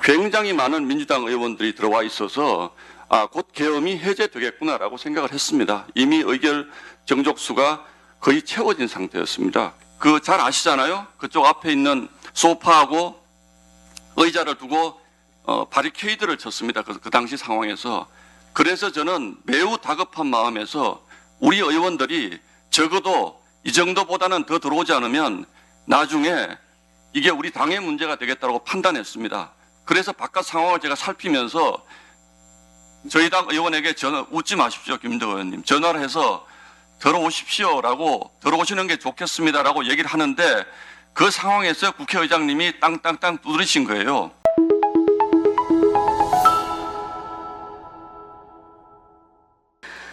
굉장히 많은 민주당 의원들이 들어와 있어서 곧 계엄이 해제되겠구나라고 생각을 했습니다. 이미 의결 정족수가 거의 채워진 상태였습니다. 그 잘 아시잖아요. 그쪽 앞에 있는 소파하고 의자를 두고 바리케이드를 쳤습니다. 그 당시 상황에서. 그래서 저는 매우 다급한 마음에서 우리 의원들이 적어도 이 정도보다는 더 들어오지 않으면 나중에 이게 우리 당의 문제가 되겠다고 판단했습니다. 그래서 바깥 상황을 제가 살피면서 저희 당 의원에게 웃지 마십시오, 김인덕 의원님. 전화를 해서 들어오십시오라고, 들어오시는 게 좋겠습니다라고 얘기를 하는데 그 상황에서 국회의장님이 땅땅땅 두드리신 거예요.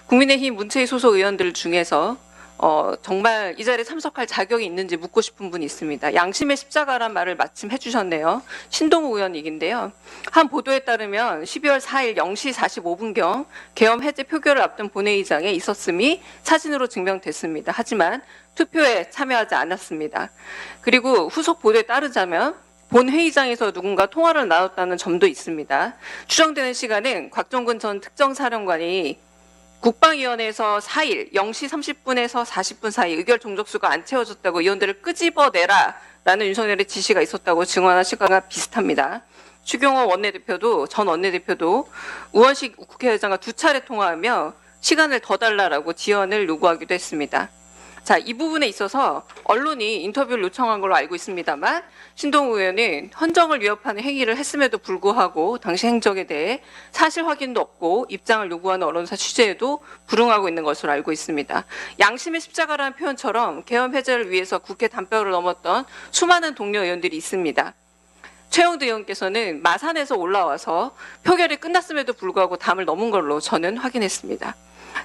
국민의힘 문체위 소속 의원들 중에서 정말 이 자리에 참석할 자격이 있는지 묻고 싶은 분이 있습니다. 양심의 십자가란 말을 마침 해주셨네요. 신동욱 의원 얘기인데요. 한 보도에 따르면 12월 4일 0시 45분경 계엄 해제 표결을 앞둔 본회의장에 있었음이 사진으로 증명됐습니다. 하지만 투표에 참여하지 않았습니다. 그리고 후속 보도에 따르자면 본회의장에서 누군가 통화를 나눴다는 점도 있습니다. 추정되는 시간은 곽종근 전 특정사령관이 국방위원회에서 4일 0시 30분에서 40분 사이 의결 종족수가 안 채워졌다고 의원들을 끄집어내라 라는 윤석열의 지시가 있었다고 증언한 시간과 비슷합니다. 추경호 원내대표도 전 원내대표도 우원식 국회의장과 두 차례 통화하며 시간을 더 달라라고 지연을 요구하기도 했습니다. 자, 이 부분에 있어서 언론이 인터뷰를 요청한 걸로 알고 있습니다만 신동욱 의원은 헌정을 위협하는 행위를 했음에도 불구하고 당시 행적에 대해 사실 확인도 없고 입장을 요구하는 언론사 취재에도 불응하고 있는 것으로 알고 있습니다. 양심의 십자가라는 표현처럼 계엄 해제를 위해서 국회 담벼를 넘었던 수많은 동료 의원들이 있습니다. 최영두 의원께서는 마산에서 올라와서 표결이 끝났음에도 불구하고 담을 넘은 걸로 저는 확인했습니다.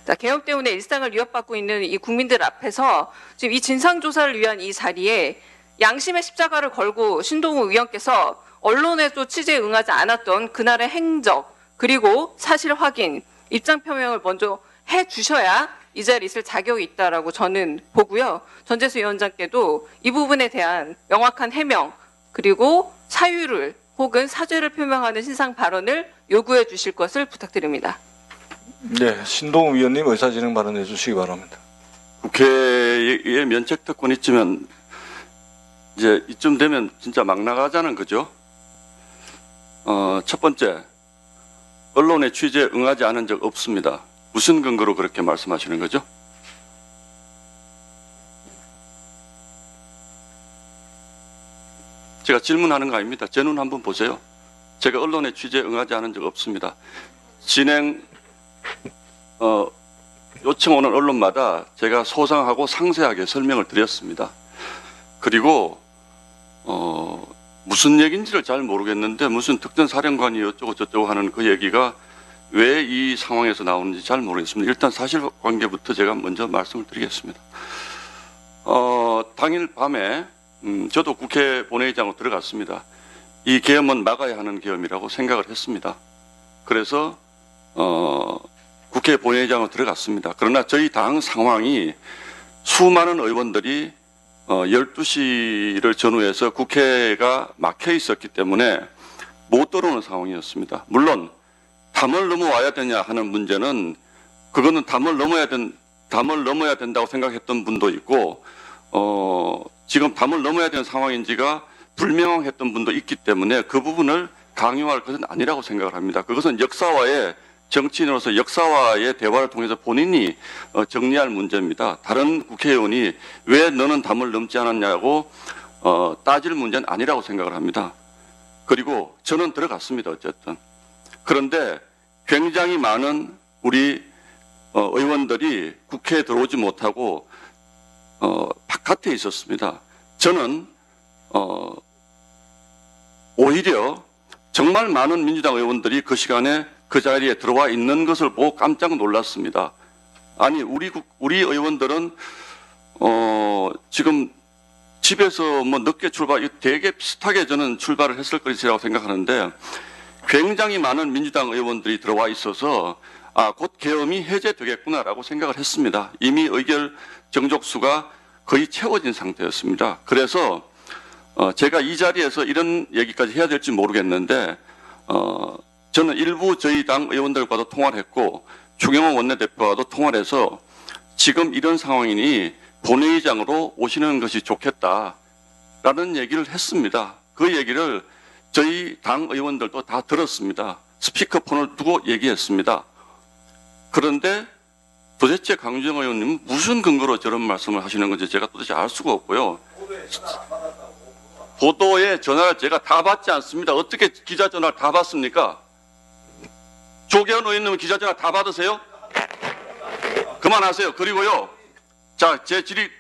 자, 계엄 때문에 일상을 위협받고 있는 이 국민들 앞에서 지금 이 진상조사를 위한 이 자리에 양심의 십자가를 걸고 신동욱 의원께서 언론에도 취재에 응하지 않았던 그날의 행적 그리고 사실 확인, 입장 표명을 먼저 해주셔야 이 자리에 있을 자격이 있다라고 저는 보고요. 전재수 위원장께도 이 부분에 대한 명확한 해명 그리고 사유를 혹은 사죄를 표명하는 신상 발언을 요구해 주실 것을 부탁드립니다. 네, 신동욱 위원님 의사진행 발언해 주시기 바랍니다. 국회에 면책특권 있지만 이제 이쯤 되면 진짜 막 나가자는 거죠. 첫 번째, 언론의 취재에 응하지 않은 적 없습니다. 무슨 근거로 그렇게 말씀하시는 거죠? 제가 질문하는 거 아닙니다. 제 눈 한번 보세요. 제가 언론의 취재에 응하지 않은 적 없습니다. 요청 오는 언론마다 제가 소상하고 상세하게 설명을 드렸습니다. 그리고 무슨 얘기인지를 잘 모르겠는데 무슨 특전 사령관이 어쩌고 저쩌고 하는 그 얘기가 왜 이 상황에서 나오는지 잘 모르겠습니다. 일단 사실관계부터 제가 먼저 말씀을 드리겠습니다. 당일 밤에 저도 국회 본회의장으로 들어갔습니다. 이 계엄은 막아야 하는 계엄이라고 생각을 했습니다. 그래서 국회 본회의장으로 들어갔습니다. 그러나 저희 당 상황이 수많은 의원들이 12시를 전후해서 국회가 막혀 있었기 때문에 못 들어오는 상황이었습니다. 물론 담을 넘어와야 되냐 하는 문제는 그거는 담을 넘어야 된다고 생각했던 분도 있고 지금 담을 넘어야 되는 상황인지가 불명확했던 분도 있기 때문에 그 부분을 강요할 것은 아니라고 생각을 합니다. 그것은 정치인으로서 역사와의 대화를 통해서 본인이 정리할 문제입니다. 다른 국회의원이 왜 너는 담을 넘지 않았냐고 따질 문제는 아니라고 생각을 합니다. 그리고 저는 들어갔습니다. 어쨌든. 그런데 굉장히 많은 우리 의원들이 국회에 들어오지 못하고 바깥에 있었습니다. 저는 오히려 정말 많은 민주당 의원들이 그 시간에 그 자리에 들어와 있는 것을 보고 깜짝 놀랐습니다. 아니 우리 의원들은 지금 집에서 뭐 늦게 되게 비슷하게 저는 출발을 했을 것이라고 생각하는데 굉장히 많은 민주당 의원들이 들어와 있어서 곧 계엄이 해제되겠구나라고 생각을 했습니다. 이미 의결 정족수가 거의 채워진 상태였습니다. 그래서 제가 이 자리에서 이런 얘기까지 해야 될지 모르겠는데 저는 일부 저희 당 의원들과도 통화를 했고 추경호 원내대표와도 통화를 해서 지금 이런 상황이니 본회의장으로 오시는 것이 좋겠다라는 얘기를 했습니다. 그 얘기를 저희 당 의원들도 다 들었습니다. 스피커폰을 두고 얘기했습니다. 그런데 도대체 강주정 의원님은 무슨 근거로 저런 말씀을 하시는 건지 제가 도대체 알 수가 없고요. 보도에 전화를 제가 다 받지 않습니다. 어떻게 기자 전화를 다 받습니까? 조계현 의원님은 기자 전화 다 받으세요? 그만하세요. 그리고요. 자, 제 질의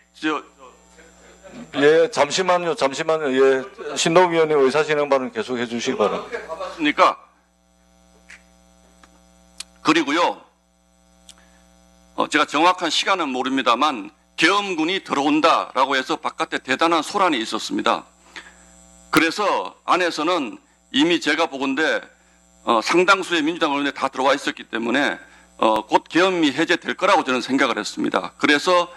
예, 잠시만요. 예, 신동욱 위원님 의사진행 발언 계속 해주시기 바랍니다. 받았습니까? 그리고요. 제가 정확한 시간은 모릅니다만 계엄군이 들어온다라고 해서 바깥에 대단한 소란이 있었습니다. 그래서 안에서는 이미 제가 보건대 상당수의 민주당 의원들이 다 들어와 있었기 때문에 곧 계엄이 해제될 거라고 저는 생각을 했습니다. 그래서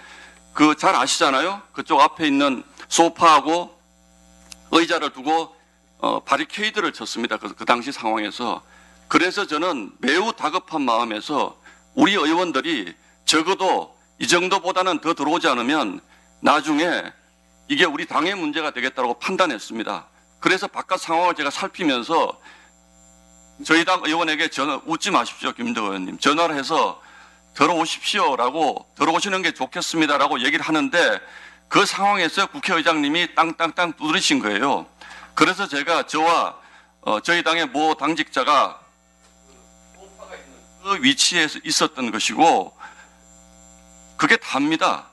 그 잘 아시잖아요. 그쪽 앞에 있는 소파하고 의자를 두고 바리케이드를 쳤습니다. 그 당시 상황에서. 그래서 저는 매우 다급한 마음에서 우리 의원들이 적어도 이 정도보다는 더 들어오지 않으면 나중에 이게 우리 당의 문제가 되겠다고 판단했습니다. 그래서 바깥 상황을 제가 살피면서 저희 당 의원에게 웃지 마십시오, 김민덕 의원님. 전화를 해서 들어오십시오라고 들어오시는 게 좋겠습니다라고 얘기를 하는데 그 상황에서 국회의장님이 땅땅땅 두드리신 거예요. 그래서 제가 저와 저희 당의 모 당직자가 그 위치에 있었던 것이고 그게 답니다.